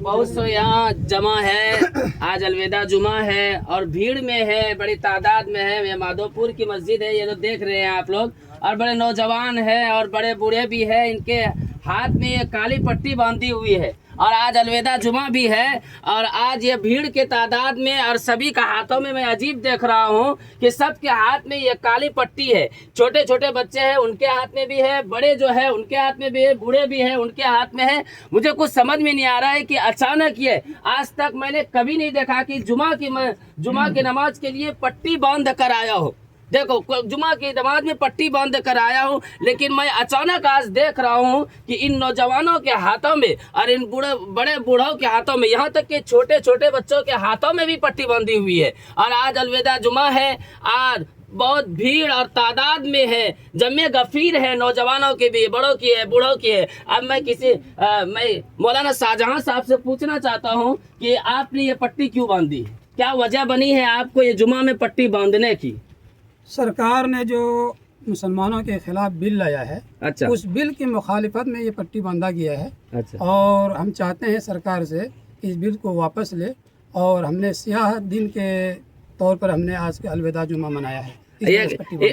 बहुत सो यहाँ जमा है। आज अलविदा जुमा है और भीड़ में है, बड़ी तादाद में है। ये माधोपुर की मस्जिद है, ये जो देख रहे हैं आप लोग। और बड़े नौजवान है और बड़े बूढ़े भी है। इनके हाथ में ये काली पट्टी बांधी हुई है और आज अलविदा जुमा भी है। और आज ये भीड़ के तादाद में और सभी का हाथों में मैं अजीब देख रहा हूँ कि सबके हाथ में ये काली पट्टी है। छोटे छोटे बच्चे हैं, उनके हाथ में भी है, बड़े जो है उनके हाथ में भी है, बूढ़े भी हैं उनके हाथ में है। मुझे कुछ समझ में नहीं आ रहा है कि अचानक ये, आज तक मैंने कभी नहीं देखा कि जुमा की नमाज के लिए पट्टी बांध कर आया हो। देखो, जुमा की नमाज में पट्टी बांध कर आया हूँ, लेकिन मैं अचानक आज देख रहा हूँ कि इन नौजवानों के हाथों में और इन बड़े बूढ़ों के हाथों में, यहाँ तक कि छोटे छोटे बच्चों के हाथों में भी पट्टी बांधी हुई है। और आज अलविदा जुमा है। आज बहुत भीड़ और तादाद में है, जमे गफीर है, नौजवानों की भी, बड़ों की है, बूढ़ों की है। अब मैं मौलाना शाहजहां साहब से पूछना चाहता हूँ कि आपने ये पट्टी क्यों बांधी, क्या वजह बनी है आपको ये जुमा में पट्टी बांधने की? सरकार ने जो मुसलमानों के खिलाफ बिल लाया है, अच्छा, उस बिल की मुखालिफत में ये पट्टी बांधा गया है। अच्छा, और हम चाहते हैं सरकार से कि इस बिल को वापस ले। और हमने सियाह दिन के तौर पर हमने आज के अलविदा जुमा मनाया है।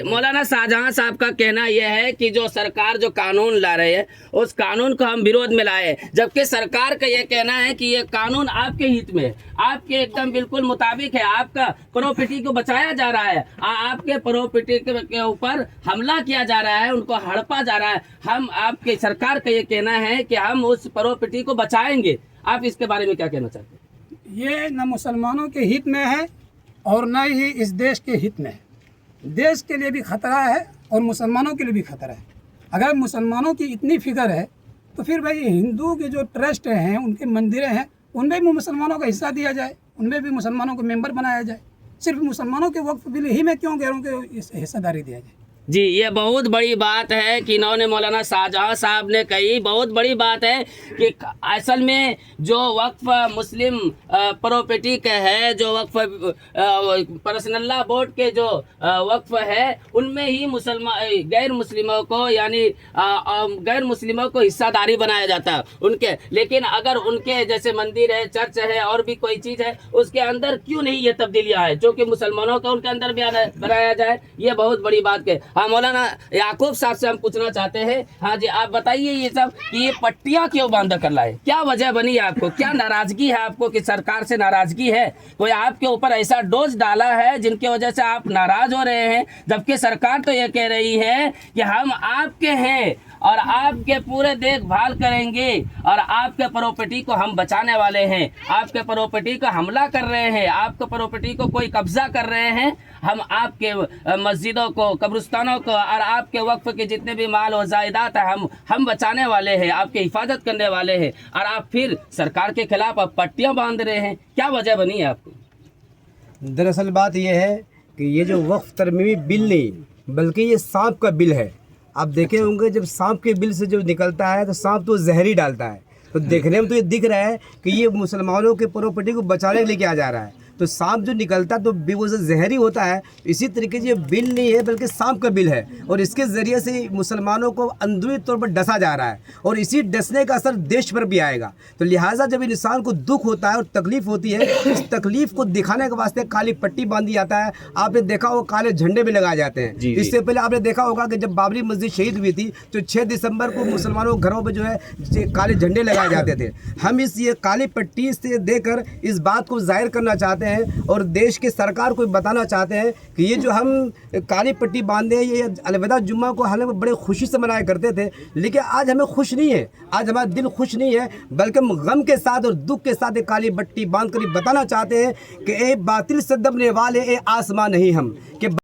मौलाना शाहजहां साहब का कहना यह है कि जो सरकार जो कानून ला रही है, उस कानून को हम विरोध में लाए, जबकि सरकार का यह कहना है कि ये कानून आपके हित में है, आपके एकदम बिल्कुल मुताबिक है। आपका प्रॉपर्टी को बचाया जा रहा है, आपके प्रॉपर्टी के ऊपर हमला किया जा रहा है, उनको हड़पा जा रहा है। हम आपके सरकार का ये कहना है कि हम उस प्रॉपर्टी को बचाएंगे। आप इसके बारे में क्या कहना चाहते हैं? ये न मुसलमानों के हित में है और न ही इस देश के हित में है। देश के लिए भी खतरा है और मुसलमानों के लिए भी खतरा है। अगर मुसलमानों की इतनी फिक्र है तो फिर भाई हिंदू के जो ट्रस्ट हैं, उनके मंदिरें हैं, उनमें भी मुसलमानों का हिस्सा दिया जाए, उनमें भी मुसलमानों को मेंबर बनाया जाए। सिर्फ मुसलमानों के वक्फ बिल ही मैं क्यों कह रहा हूँ कि हिस्सेदारी दिया जाए। जी, ये बहुत बड़ी बात है कि इन्होंने मौलाना शाहजहां साहब ने कही। बहुत बड़ी बात है कि असल में जो वक्फ मुस्लिम प्रॉपर्टी का है, जो वक्फ पर्सनल बोर्ड के जो वक्फ है, उनमें ही गैर मुस्लिमों को यानी गैर मुस्लिमों को हिस्सादारी बनाया जाता है उनके। लेकिन अगर उनके जैसे मंदिर है, चर्च है और भी कोई चीज़ है, उसके अंदर क्यों नहीं ये तब्दीलियाँ है जो कि मुसलमानों का उनके अंदर भी बनाया जाए? ये बहुत बड़ी बात है। हाँ, मौलाना याकूब साहब से हम पूछना चाहते हैं। हाँ जी, आप बताइए ये सब कि ये पट्टियाँ क्यों बांधा कर लाए, क्या वजह बनी है आपको? क्या नाराजगी है आपको कि सरकार से नाराजगी है? कोई आपके ऊपर ऐसा डोज डाला है जिनकी वजह से आप नाराज हो रहे हैं, जबकि सरकार तो ये कह रही है कि हम आपके हैं और आपके पूरे देखभाल करेंगे और आपके प्रॉपर्टी को हम बचाने वाले हैं। आपके प्रॉपर्टी को हमला कर रहे हैं, आपके प्रॉपर्टी को कोई कब्जा कर रहे हैं। हम आपके मस्जिदों को, कब्रिस्तानों को और आपके वक्फ के जितने भी माल और जायदाद है, हम बचाने वाले हैं, आपकी हिफाजत करने वाले हैं। और आप फिर सरकार के खिलाफ आप पट्टियाँ बांध रहे हैं, क्या वजह बनी है आपको? दरअसल बात यह है कि ये जो वक्फ तरमीमी बिल नहीं, बल्कि ये सांप का बिल है। आप देखे होंगे जब सांप के बिल से जो निकलता है तो सांप तो जहरी डालता है। तो देखने में तो ये दिख रहा है कि ये मुसलमानों के प्रॉपर्टी को बचाने के लिए किया जा रहा है। तो सांप जो निकलता है तो वो जहरी होता है। इसी तरीके से ये बिल नहीं है बल्कि सांप का बिल है और इसके ज़रिए से मुसलमानों को अंदरूनी तौर पर डसा जा रहा है और इसी डसने का असर देश पर भी आएगा। तो लिहाजा जब इंसान को दुख होता है और तकलीफ़ होती है, इस तकलीफ़ को दिखाने के वास्ते काली पट्टी बांधी जाता है। आपने देखा होगा काले झंडे भी लगाए जाते हैं। इससे पहले आपने देखा होगा कि जब बाबरी मस्जिद शहीद हुई थी तो 6 दिसंबर को मुसलमानों के घरों पर जो है काले झंडे लगाए जाते थे। हम ये काली पट्टी से देकर इस बात को जाहिर करना चाहते हैं और देश की सरकार को बताना चाहते हैं कि ये जो हम काली पट्टी बांधे हैं, ये अलविदा जुम्मा को हालांकि बड़े खुशी से मनाया करते थे, लेकिन आज हमें खुश नहीं है, आज हमारा दिल खुश नहीं है, बल्कि हम गम के साथ और दुख के साथ एक काली पट्टी बांध कर बताना चाहते हैं कि ए बातिल से दबने वाले ए आसमां नहीं हम, कि